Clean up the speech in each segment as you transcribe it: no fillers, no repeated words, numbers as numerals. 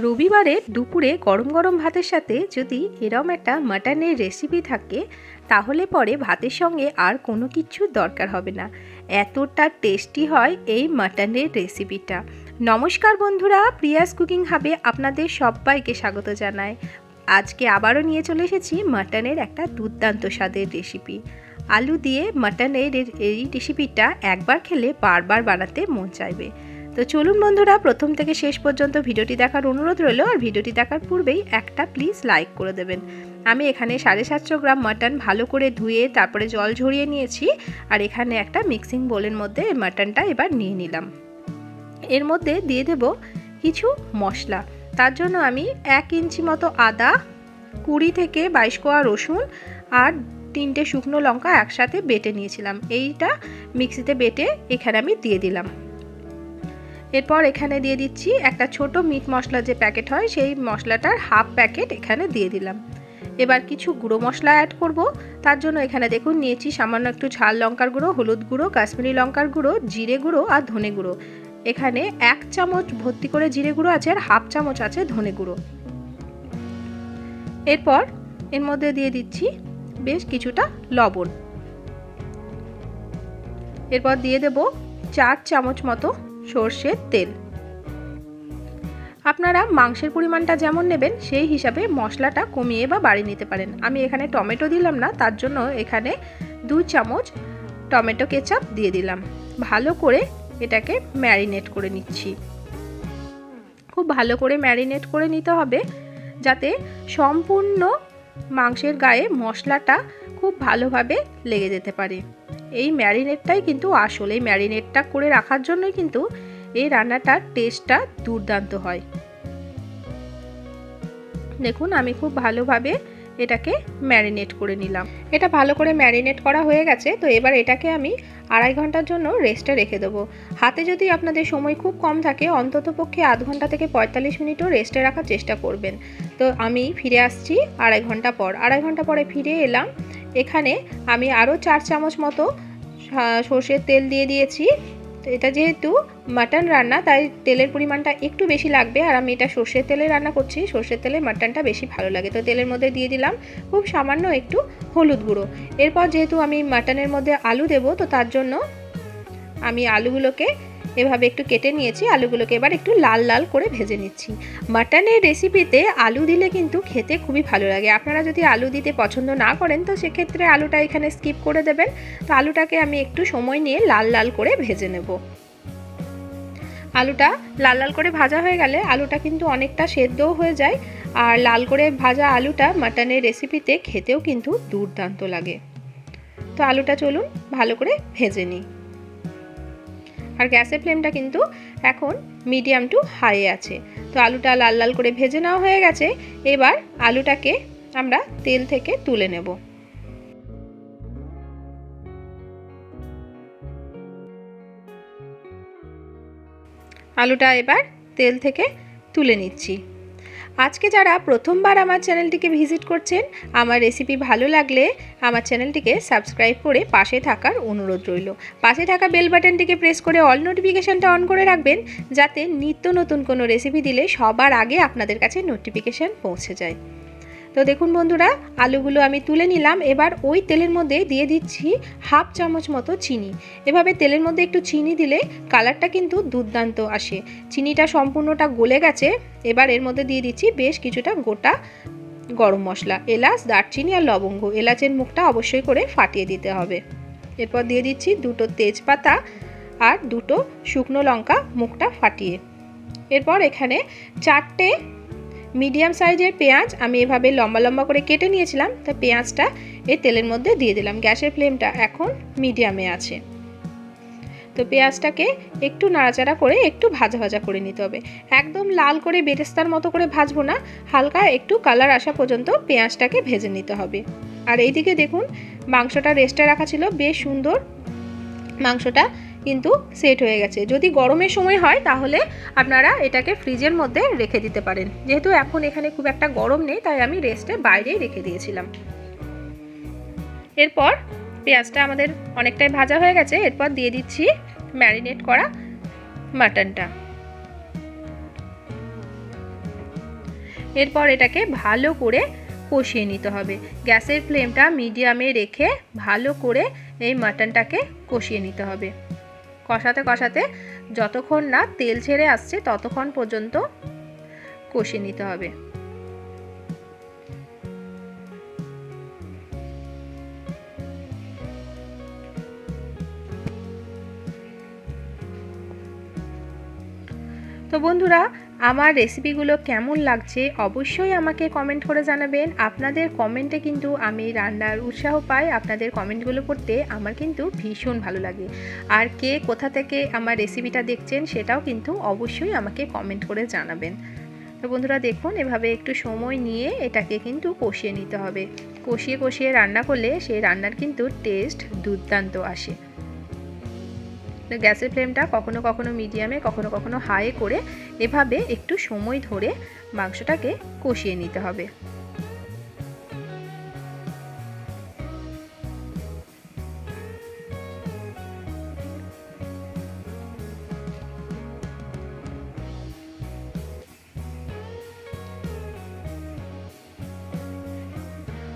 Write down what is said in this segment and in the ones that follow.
রবিবারে দুপুরে গরম গরম ভাতের সাথে যদি এরম একটা মাটনের রেসিপি থাকে তাহলে পরে ভাতের সঙ্গে আর কোনো কিছুর দরকার হবে না। এতটা টেস্টি হয় এই মাটনের রেসিপিটা। নমস্কার বন্ধুরা, প্রিয়াস কুকিং হাবে আপনাদের সবাইকে স্বাগত জানাই। আজকে আবারও নিয়ে চলে এসেছি মাটনের একটা দুর্দান্ত স্বাদের রেসিপি। আলু দিয়ে মাটনের এই রেসিপিটা একবার খেলে বারবার বানাতে মন চাইবে। তো চলুন বন্ধুরা, প্রথম থেকে শেষ পর্যন্ত ভিডিওটি দেখার অনুরোধ রইল। আর ভিডিওটি দেখার পূর্বেই একটা প্লিজ লাইক করে দেবেন। আমি এখানে 750 গ্রাম মাটন ভালো করে ধুয়ে তারপরে জল ঝরিয়ে নিয়েছি। আর এখানে একটা মিক্সিং বোলের মধ্যে এই মাটনটা এবার নিয়ে নিলাম। এর মধ্যে দিয়ে দেব কিছু মশলা। তার জন্য আমি 1 ইঞ্চি মতো আদা, 20 থেকে 22 কোয়া রসুন আর 3টে শুকনো লঙ্কা একসাথে বেটে নিয়েছিলাম। এইটা মিক্সিতে বেটে এখানে আমি দিয়ে দিলাম। এরপর এখানে দিয়ে দিচ্ছি একটা ছোট মিট মশলা যে প্যাকেট হয়, সেই মশলাটার হাফ প্যাকেট এখানে দিয়ে দিলাম। এবার কিছু গুঁড়ো মশলা অ্যাড করব। তার জন্য এখানে দেখুন নিয়েছি সামান্য একটু ঝাল লঙ্কার গুঁড়ো, হলুদ গুঁড়ো, কাশ্মীরি লঙ্কার গুঁড়ো, জিরে গুঁড়ো আর ধনে গুঁড়ো। এখানে 1 চামচ ভর্তি করে জিরে গুঁড়ো আছে আর হাফ চামচ আছে ধনে গুঁড়ো। এরপর এর মধ্যে দিয়ে দিচ্ছি বেশ কিছুটা লবণ। এরপর দিয়ে দেব 4 চামচ মতো সর্ষের তেল। আপনারা মাংসের পরিমাণটা যেমন নেবেন সেই হিসাবে মশলাটা কমিয়ে বা বাড়িয়ে নিতে পারেন। আমি এখানে টমেটো দিলাম না, তার জন্য এখানে 2 চামচ টমেটো কেচাপ দিয়ে দিলাম। ভালো করে এটাকে ম্যারিনেট করে নিচ্ছি। খুব ভালো করে ম্যারিনেট করে নিতে হবে যাতে সম্পূর্ণ মাংসের গায়ে মশলাটা খুব ভালোভাবে লেগে যেতে পারে। এই ম্যারিনেটটাই কিন্তু আসল। এই ম্যারিনেটটা করে রাখার জন্যই কিন্তু এই রান্নাটার টেস্টটা দুর্দান্ত হয়। দেখুন আমি খুব ভালোভাবে এটাকে ম্যারিনেট করে নিলাম। এটা ভালো করে ম্যারিনেট করা হয়ে গেছে। তো এবার এটাকে আমি 2.5 ঘন্টার জন্য রেস্টে রেখে দেবো। হাতে যদি আপনাদের সময় খুব কম থাকে অন্তত পক্ষে আধ ঘন্টা থেকে 45 মিনিটও রেস্টে রাখার চেষ্টা করবেন। তো আমি ফিরে আসছি 2.5 ঘন্টা পর। 2.5 ঘন্টা পরে ফিরে এলাম। এখানে আমি আরও 4 চামচ মতো সর্ষের তেল দিয়ে দিয়েছি। তো এটা যেহেতু মাটন রান্না তাই তেলের পরিমাণটা একটু বেশি লাগবে। আর আমি এটা সর্ষের তেলে রান্না করছি, সর্ষের তেলে মাটনটা বেশি ভালো লাগে। তো তেলের মধ্যে দিয়ে দিলাম খুব সামান্য একটু হলুদ গুঁড়ো। এরপর যেহেতু আমি মাটনের মধ্যে আলু দেব, তো তার জন্য আমি আলুগুলোকে এভাবে একটু কেটে নিয়েছি। আলুগুলোকে এবার একটু লাল লাল করে ভেজে নিচ্ছি। মাটনের রেসিপিতে আলু দিলে কিন্তু খেতে খুবই ভালো লাগে। আপনারা যদি আলু দিতে পছন্দ না করেন তো সেক্ষেত্রে আলুটা এখানে স্কিপ করে দেবেন। তো আলুটাকে আমি একটু সময় নিয়ে লাল লাল করে ভেজে নেব। আলুটা লাল লাল করে ভাজা হয়ে গেলে আলুটা কিন্তু অনেকটা সেদ্ধও হয়ে যায়। আর লাল করে ভাজা আলুটা মাটনের রেসিপিতে খেতেও কিন্তু দুর্দান্ত লাগে। তো আলুটা চলুন ভালো করে ভেজে নিই। আর গ্যাসের ফ্লেমটা কিন্তু এখন মিডিয়াম টু হাই আছে। তো আলুটা লাল লাল করে ভেজে নেওয়া হয়ে গেছে। এবার আলুটাকে আমরা তেল থেকে তুলে নেব। আলুটা এবার তেল থেকে তুলে নিচ্ছি। আজকে যারা প্রথমবার আমার চ্যানেলটিকে ভিজিট করছেন, আমার রেসিপি ভালো লাগলে আমার চ্যানেলটিকে সাবস্ক্রাইব করে পাশে থাকার অনুরোধ রইল। পাশে থাকা বেল বাটনটিকে প্রেস করে অল নোটিফিকেশানটা অন করে রাখবেন যাতে নিত্য নতুন কোনো রেসিপি দিলে সবার আগে আপনাদের কাছে নোটিফিকেশান পৌঁছে যায়। তো দেখুন বন্ধুরা, আলুগুলো আমি তুলে নিলাম। এবার ওই তেলের মধ্যে দিয়ে দিচ্ছি হাফ চামচ মতো চিনি। এভাবে তেলের মধ্যে একটু চিনি দিলে কালারটা কিন্তু দুর্দান্ত আসে। চিনিটা সম্পূর্ণটা গলে গেছে। এবার এর মধ্যে দিয়ে দিচ্ছি বেশ কিছুটা গোটা গরম মশলা, এলাচ, দারচিনি আর লবঙ্গ। এলাচের মুখটা অবশ্যই করে ফাটিয়ে দিতে হবে। এরপর দিয়ে দিচ্ছি 2টো তেজপাতা আর 2টো শুকনো লঙ্কা মুখটা ফাটিয়ে। এরপর এখানে 4টে মিডিয়াম সাইজের পেঁয়াজ আমি এভাবে লম্বা লম্বা করে কেটে নিয়েছিলাম। তো পেঁয়াজটা এই তেলের মধ্যে দিয়ে দিলাম। গ্যাসের ফ্লেমটা এখন মিডিয়ামে আছে। তো পেঁয়াজটাকে একটু নাড়াচাড়া করে একটু ভাজা ভাজা করে নিতে হবে। একদম লাল করে বেরেস্তার মতো করে ভাজবো না, হালকা একটু কালার আসা পর্যন্ত পেঁয়াজটাকে ভেজে নিতে হবে। আর এইদিকে দেখুন মাংসটা রেস্টে রাখা ছিল, বেশ সুন্দর মাংসটা কিন্তু সেট হয়ে গেছে। যদি গরমের সময় হয় তাহলে আপনারা এটাকে ফ্রিজের মধ্যে রেখে দিতে পারেন। যেহেতু এখন এখানে খুব একটা গরম নেই তাই আমি রেস্টে বাইরেই রেখে দিয়েছিলাম। এরপর পেঁয়াজটা আমাদের অনেকটাই ভাজা হয়ে গেছে। এরপর দিয়ে দিচ্ছি ম্যারিনেট করা মাটনটা। এরপর এটাকে ভালো করে কষিয়ে নিতে হবে। গ্যাসের ফ্লেমটা মিডিয়ামে রেখে ভালো করে এই মাটনটাকে কষিয়ে নিতে হবে। কষাতে কষাতে যতক্ষণ না তেল ছেড়ে আসছে ততক্ষণ পর্যন্ত কষিয়ে নিতে হবে। তো বন্ধুরা, আমার রেসিপিগুলো কেমন লাগছে অবশ্যই আমাকে কমেন্ট করে জানাবেন। আপনাদের কমেন্টে কিন্তু আমি রান্নার উৎসাহ পাই। আপনাদের কমেন্টগুলো পড়তে আমার কিন্তু ভীষণ ভালো লাগে। আর কে কোথা থেকে আমার রেসিপিটা দেখছেন সেটাও কিন্তু অবশ্যই আমাকে কমেন্ট করে জানাবেন। তো বন্ধুরা দেখুন, এভাবে একটু সময় নিয়ে এটাকে কিন্তু কষিয়ে নিতে হবে। কষিয়ে কষিয়ে রান্না করলে সেই রান্নার কিন্তু টেস্ট দুর্দান্ত আসে। তো গ্যাসের ফ্লেমটা কখনো কখনো মিডিয়ামে কখনো কখনো হাই করে এভাবে একটু সময় ধরে মাংসটাকে কষিয়ে নিতে হবে।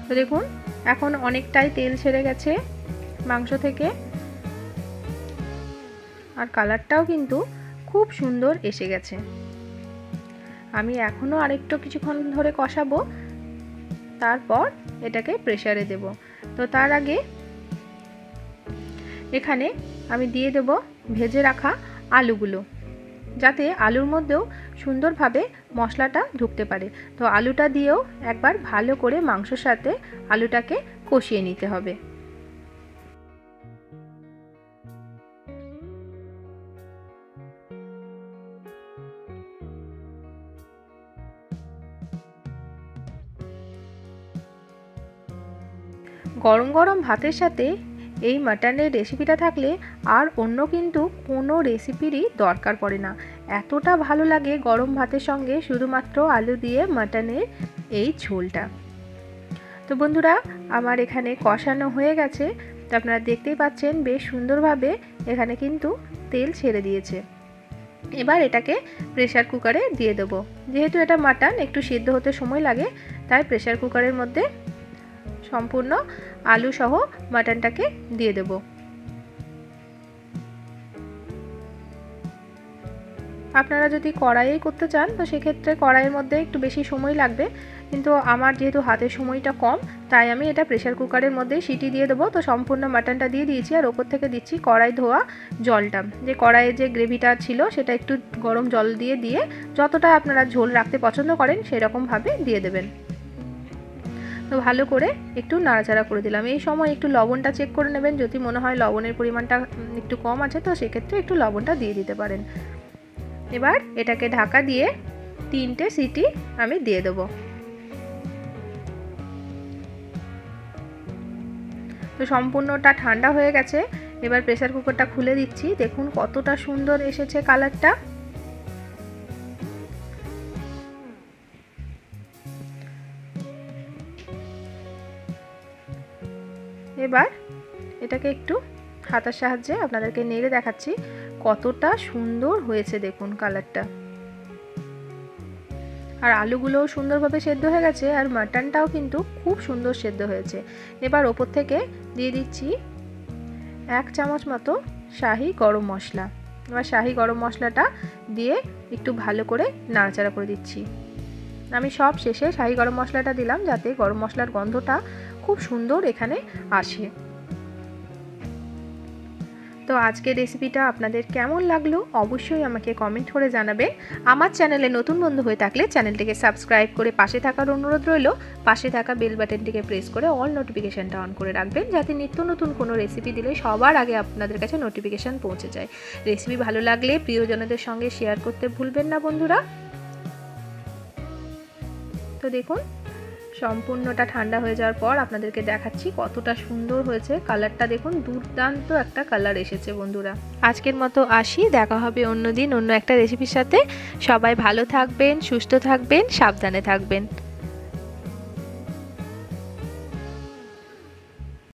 তো দেখুন, এখন অনেকটাই তেল ছেড়ে গেছে মাংস থেকে, আর কালারটাও কিন্তু খুব সুন্দর এসে গেছে। আমি এখনও আরেকটু কিছুক্ষণ ধরে কষাবো, তারপর এটাকে প্রেসারে দেব। তো তার আগে এখানে আমি দিয়ে দেব ভেজে রাখা আলুগুলো, যাতে আলুর মধ্যেও সুন্দরভাবে মশলাটা ঢুকতে পারে। তো আলুটা দিয়েও একবার ভালো করে মাংসের সাথে আলুটাকে কষিয়ে নিতে হবে। গরম গরম ভাতের সাথে এই মাটনের রেসিপিটা থাকলে আর অন্য কিন্তু কোনো রেসিপিরই দরকার পড়ে না। এতটা ভালো লাগে গরম ভাতের সঙ্গে শুধুমাত্র আলু দিয়ে মাটনের এই ঝোলটা। তো বন্ধুরা, আমার এখানে কষানো হয়ে গেছে। তো আপনারা দেখতেই পাচ্ছেন বেশ সুন্দরভাবে এখানে কিন্তু তেল ছেড়ে দিয়েছে। এবার এটাকে প্রেসার কুকারে দিয়ে দেবো। যেহেতু এটা মাটন, একটু সিদ্ধ হতে সময় লাগে, তাই প্রেসার কুকারের মধ্যে সম্পূর্ণ আলু সহ মাটনটাকে দিয়ে দেব। আপনারা যদি কড়াইয়ে করতে চান তো সেক্ষেত্রে কড়াইয়ের মধ্যে একটু বেশি সময় লাগবে, কিন্তু আমার যেহেতু হাতের সময়টা কম তাই আমি এটা প্রেসার কুকারের মধ্যে সিটি দিয়ে দেবো। তো সম্পূর্ণ মাটনটা দিয়ে দিয়েছি, আর ওপর থেকে দিচ্ছি কড়াই ধোয়া জলটা। যে কড়াইয়ে যে গ্রেভিটা ছিল সেটা একটু গরম জল দিয়ে যতটা আপনারা ঝোল রাখতে পছন্দ করেন সেরকমভাবে দিয়ে দেবেন। তো ভালো করে একটু নাড়াচাড়া করে দিলাম। এই সময় একটু লবণটা চেক করে নেবেন, যদি মনে হয় লবণের পরিমাণটা একটু কম আছে তো সেক্ষেত্রে একটু লবণটা দিয়ে দিতে পারেন। এবার এটাকে ঢাকা দিয়ে 3টে সিটি আমি দিয়ে দেবো। তো সম্পূর্ণটা ঠান্ডা হয়ে গেছে। এবার প্রেসার কুকারটা খুলে দিচ্ছি। দেখুন কতটা সুন্দর এসেছে কালারটা। এবার এটাকে একটু হাতার সাহায্যে আপনাদেরকে নেড়ে দেখাচ্ছি কতটা সুন্দর হয়েছে। দেখুন কালারটা, আর আলুগুলোও সুন্দরভাবে সেদ্ধ হয়ে গেছে, আর মাটনটাও কিন্তু খুব সুন্দর সেদ্ধ হয়েছে। এবার ওপর থেকে দিয়ে দিচ্ছি 1 চামচ মতো শাহি গরম মশলা। এবার শাহি গরম মশলাটা দিয়ে একটু ভালো করে নাড়াচাড়া করে দিচ্ছি। আমি সব শেষে শাহি গরম মশলাটা দিলাম যাতে গরম মশলার গন্ধটা খুব সুন্দর এখানে আসে। তো আজকের রেসিপিটা আপনাদের কেমন লাগলো অবশ্যই আমাকে কমেন্ট করে জানাবেন। আমার চ্যানেলে নতুন বন্ধু হয়ে থাকলে চ্যানেলটিকে সাবস্ক্রাইব করে পাশে থাকার অনুরোধ রইল। পাশে থাকা বেল বাটনটিকে প্রেস করে অল নোটিফিকেশানটা অন করে রাখবেন, যাতে নিত্য নতুন কোনো রেসিপি দিলে সবার আগে আপনাদের কাছে নোটিফিকেশান পৌঁছে যায়। রেসিপি ভালো লাগলে প্রিয়জনদের সঙ্গে শেয়ার করতে ভুলবেন না বন্ধুরা। তো দেখুন সম্পূর্ণটা ঠান্ডা হয়ে যাওয়ার পর আপনাদেরকে দেখাচ্ছি কতটা সুন্দর হয়েছে। কালারটা দেখুন, দুর্দান্ত একটা কালার এসেছে বন্ধুরা। আজকের মতো আসি, দেখা হবে অন্য দিন অন্য একটা রেসিপির সাথে। সবাই ভালো থাকবেন, সুস্থ থাকবেন, সাবধানে থাকবেন।